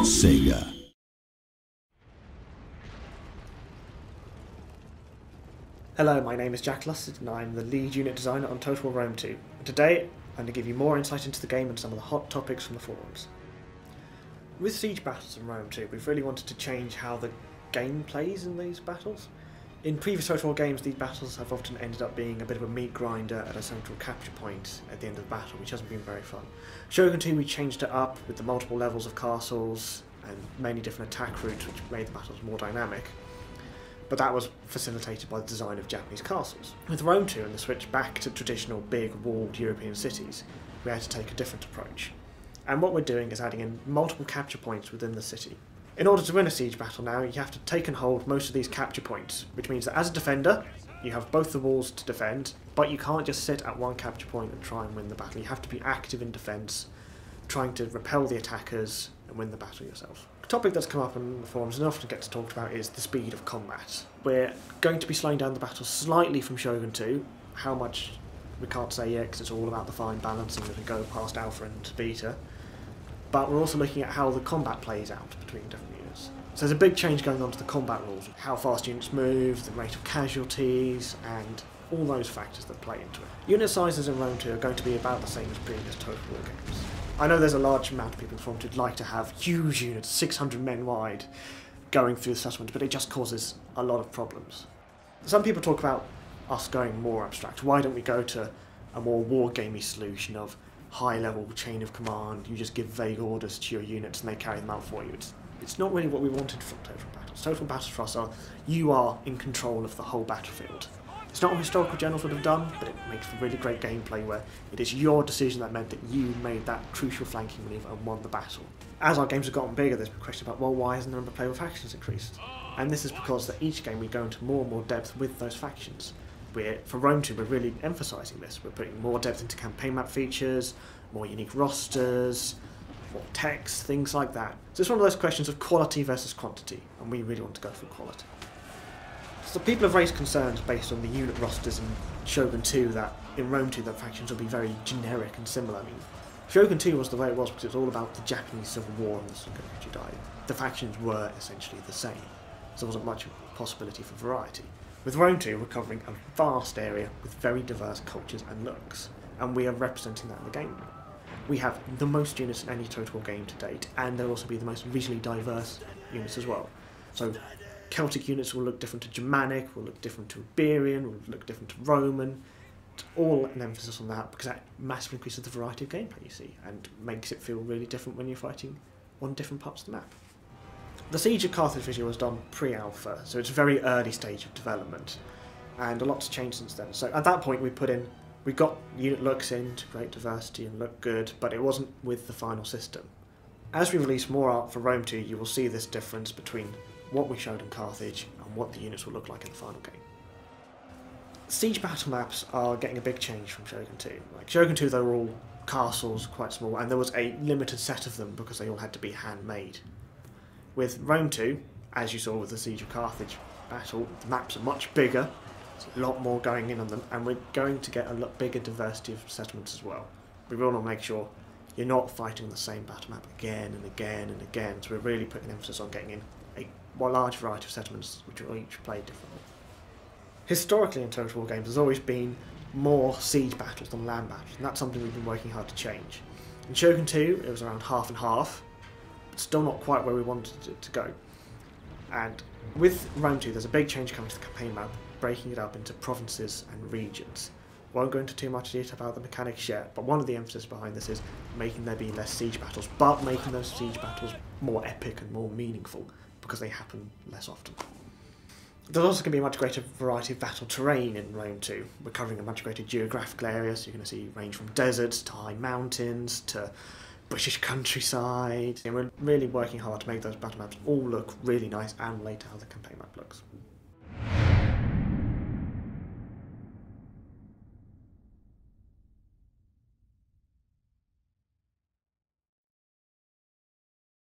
SEGA. Hello, my name is Jack Lasted and I'm the lead unit designer on Total War Rome 2. And today I'm going to give you more insight into the game and some of the hot topics from the forums. With siege battles in Rome 2, we've really wanted to change how the game plays in these battles. In previous Total War games, these battles have often ended up being a bit of a meat grinder at a central capture point at the end of the battle, which hasn't been very fun. Shogun 2, we changed it up with the multiple levels of castles and many different attack routes, which made the battles more dynamic. But that was facilitated by the design of Japanese castles. With Rome 2 and the switch back to traditional big walled European cities, we had to take a different approach. And what we're doing is adding in multiple capture points within the city. In order to win a siege battle now, you have to take and hold most of these capture points, which means that as a defender, you have both the walls to defend, but you can't just sit at one capture point and try and win the battle. You have to be active in defence, trying to repel the attackers and win the battle yourself. A topic that's come up in the forums and often gets talked about is the speed of combat. We're going to be slowing down the battle slightly from Shogun 2. How much we can't say yet because it's all about the fine balancing as we go past alpha and beta. But we're also looking at how the combat plays out between different units. So there's a big change going on to the combat rules, how fast units move, the rate of casualties, and all those factors that play into it. Unit sizes in Rome 2 are going to be about the same as previous Total War games. I know there's a large amount of people in the forums who'd like to have huge units, 600 men wide, going through the settlement, but it just causes a lot of problems. Some people talk about us going more abstract. Why don't we go to a more wargamey solution of high-level chain of command? You just give vague orders to your units and they carry them out for you. It's not really what we wanted from Total Battles. Total Battles for us are, you are in control of the whole battlefield. It's not what historical generals would have done, but it makes for really great gameplay where it is your decision that meant that you made that crucial flanking manoeuvre and won the battle. As our games have gotten bigger, there's been questions about, well, why hasn't the number of playable factions increased? And this is because that each game we go into more and more depth with those factions. For Rome 2, we're really emphasising this. We're putting more depth into campaign map features, more unique rosters, more text, things like that. So it's one of those questions of quality versus quantity, and we really want to go for quality. So people have raised concerns based on the unit rosters in Shogun 2 that in Rome 2 that factions will be very generic and similar. I mean, Shogun 2 was the way it was because it was all about the Japanese Civil War and the Jedi. The factions were essentially the same, so there wasn't much possibility for variety. With Rome 2 we're covering a vast area with very diverse cultures and looks, and we are representing that in the game. We have the most units in any Total War game to date, and there'll also be the most regionally diverse units as well. So Celtic units will look different to Germanic, will look different to Iberian, will look different to Roman. It's all an emphasis on that because that massively increases the variety of gameplay you see and makes it feel really different when you're fighting on different parts of the map. The Siege of Carthage video was done pre-alpha, so it's a very early stage of development, and a lot's changed since then. So at that point we got unit looks in to create diversity and look good, but it wasn't with the final system. As we release more art for Rome 2, you will see this difference between what we showed in Carthage and what the units will look like in the final game. Siege battle maps are getting a big change from Shogun 2. Like Shogun 2 they were all castles, quite small, and there was a limited set of them because they all had to be handmade. With Rome 2, as you saw with the Siege of Carthage battle, the maps are much bigger, there's a lot more going in on them, and we're going to get a lot bigger diversity of settlements as well. We want to make sure you're not fighting the same battle map again and again and again, so we're really putting emphasis on getting in a large variety of settlements which will each play differently. Historically in Total War games there's always been more siege battles than land battles, and that's something we've been working hard to change. In Shogun 2 it was around half and half, but still not quite where we wanted it to go. And with Rome 2 there's a big change coming to the campaign map, breaking it up into provinces and regions. Won't go into too much detail about the mechanics yet, but one of the emphasis behind this is making there be less siege battles, but making those siege battles more epic and more meaningful, because they happen less often. There's also going to be a much greater variety of battle terrain in Rome 2. We're covering a much greater geographical area, so you're going to see range from deserts to high mountains to British countryside. And we're really working hard to make those battle maps all look really nice and relate to how the campaign map looks.